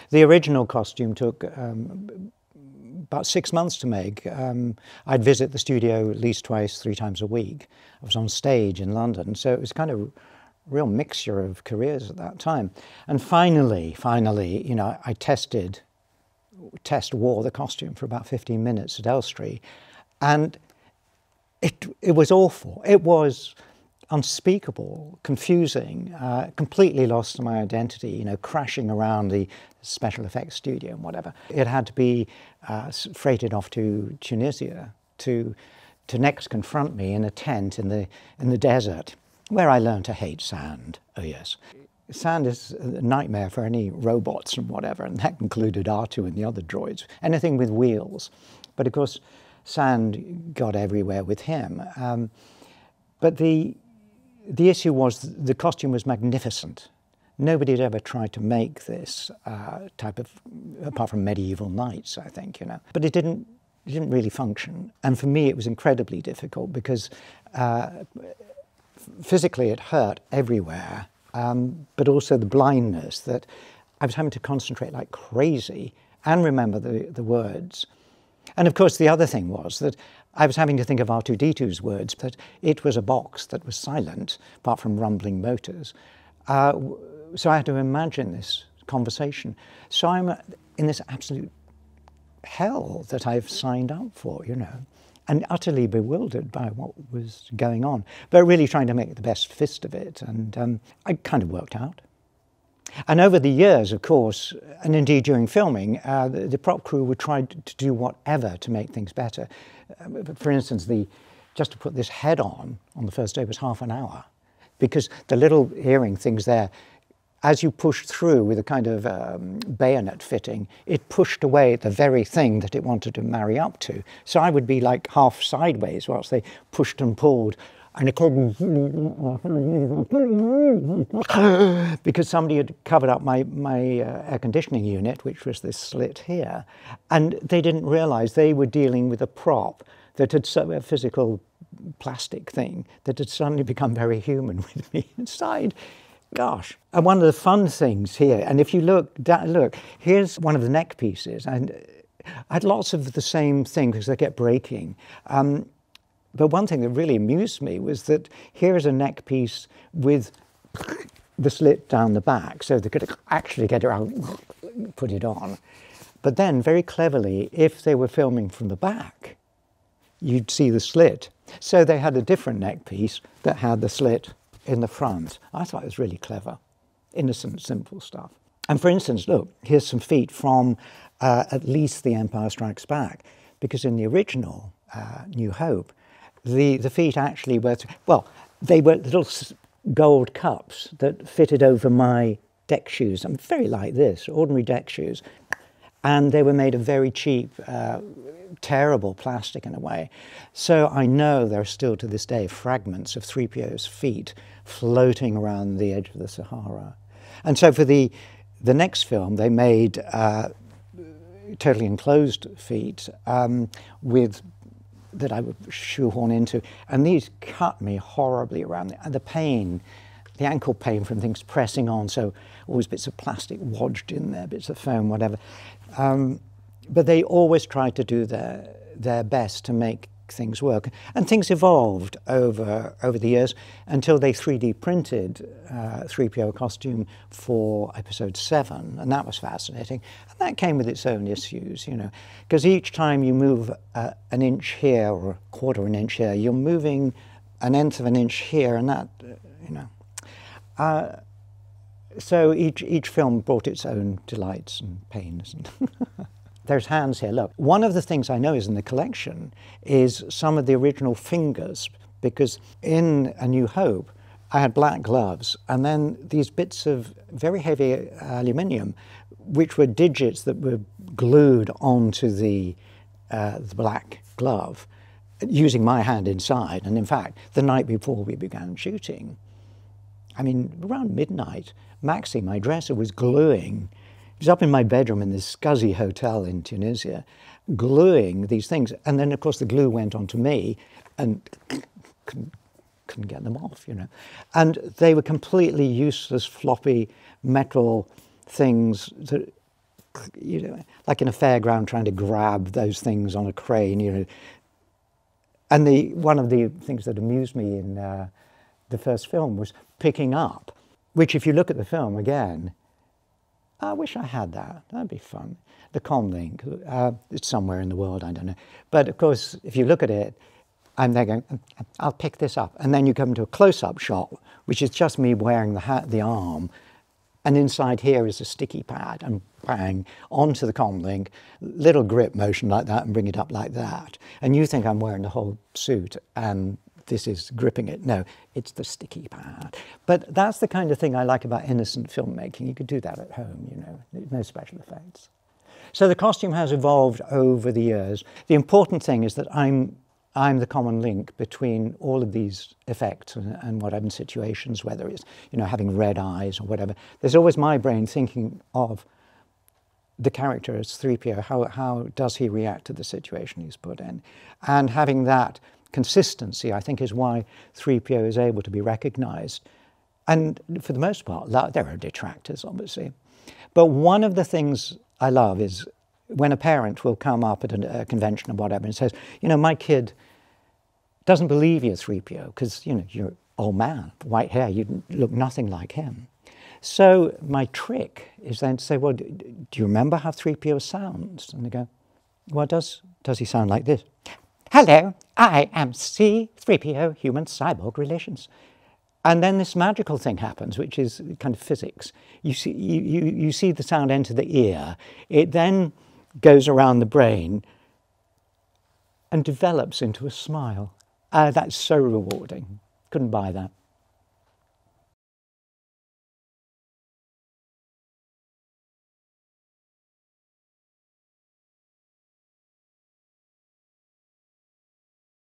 The original costume took about 6 months to make. I'd visit the studio at least twice, 3 times a week. I was on stage in London, so it was kind of a real mixture of careers at that time. And finally, you know, I wore the costume for about 15 minutes at Elstree, and it was awful. It was unspeakable, confusing, completely lost my identity, you know, crashing around the special effects studio and whatever. It had to be freighted off to Tunisia to next confront me in a tent in the desert, where I learned to hate sand. Oh yes. Sand is a nightmare for any robots and whatever, and that included R2 and the other droids, anything with wheels. But of course, sand got everywhere with him. But the issue was the costume was magnificent. Nobody had ever tried to make this type of, apart from medieval knights, I think, you know. But it didn't really function. And for me, it was incredibly difficult because physically it hurt everywhere, but also the blindness that I was having to concentrate like crazy and remember the words. And of course, the other thing was that I was having to think of R2-D2's words, that it was a box that was silent, apart from rumbling motors. So I had to imagine this conversation. So I'm in this absolute hell that I've signed up for, you know, and utterly bewildered by what was going on, but really trying to make the best fist of it. And I kind of worked out. And over the years, of course, and indeed during filming, the prop crew would try to do whatever to make things better. For instance, just to put this head on the first day was half an hour, because the little earring things there, as you pushed through with a kind of bayonet fitting, it pushed away the very thing that it wanted to marry up to. So I would be like half sideways whilst they pushed and pulled. And it couldn't, because somebody had covered up my air conditioning unit, which was this slit here, and they didn't realise they were dealing with a prop that had, a physical plastic thing that had suddenly become very human with me inside. Gosh. And one of the fun things here, and if you look, here's one of the neck pieces, and I had lots of the same thing because they kept breaking. But one thing that really amused me was that here is a neck piece with the slit down the back, so they could actually get it out, put it on. But then, very cleverly, if they were filming from the back, you'd see the slit. So they had a different neck piece that had the slit in the front. I thought it was really clever. Innocent, simple stuff. And for instance, look, here's some feet from at least The Empire Strikes Back, because in the original New Hope, the feet actually were, well, they were little gold cups that fitted over my deck shoes. I'm very like this, ordinary deck shoes. And they were made of very cheap, terrible plastic in a way. So I know there are still to this day fragments of 3PO's feet floating around the edge of the Sahara. And so for the next film, they made totally enclosed feet that I would shoehorn into. And these cut me horribly around the pain, the ankle pain from things pressing on, so always bits of plastic lodged in there, bits of foam, whatever. But they always tried to do their best to make things work. And things evolved over the years until they 3D printed 3PO costume for episode 7, and that was fascinating. And that came with its own issues, you know, because each time you move an inch here or a quarter of an inch here, you're moving an nth of an inch here, and that, you know. So each film brought its own delights and pains. There's hands here, look. One of the things I know is in the collection is some of the original fingers, because in A New Hope, I had black gloves, and then these bits of very heavy aluminium, which were digits that were glued onto the black glove, using my hand inside. And in fact, the night before we began shooting, I mean, around midnight, Maxie, my dresser, was gluing. He was up in my bedroom in this scuzzy hotel in Tunisia, gluing these things. And then, of course, the glue went onto me and couldn't get them off, you know. And they were completely useless, floppy metal things that you know, like in a fairground trying to grab those things on a crane, you know. And one of the things that amused me in the first film was picking up, which if you look at the film again, I wish I had that. That'd be fun. The comlink, it's somewhere in the world, I don't know. But of course, if you look at it, I'm there going, I'll pick this up. And then you come to a close-up shot, which is just me wearing the arm. And inside here is a sticky pad, and bang, onto the comlink, little grip motion like that, and bring it up like that. And you think I'm wearing the whole suit, and this is gripping it. No, it's the sticky pad. But that's the kind of thing I like about innocent filmmaking. You could do that at home, you know, no special effects. So the costume has evolved over the years. The important thing is that I'm the common link between all of these effects and whatever situations, whether it's, you know, having red eyes or whatever. There's always my brain thinking of the character as C-3PO, how does he react to the situation he's put in? And having that consistency, I think, is why C-3PO is able to be recognized. And for the most part, there are detractors, obviously. But one of the things I love is when a parent will come up at a convention or whatever and says, you know, my kid doesn't believe you're 3PO because, you know, you're an old man, white hair, you look nothing like him. So my trick is then to say, well, do you remember how 3PO sounds? And they go, well, does he sound like this? Hello, I am C-3PO, human cyborg relations. And then this magical thing happens, which is kind of physics. You see the sound enter the ear. It then goes around the brain and develops into a smile. That's so rewarding. Couldn't buy that.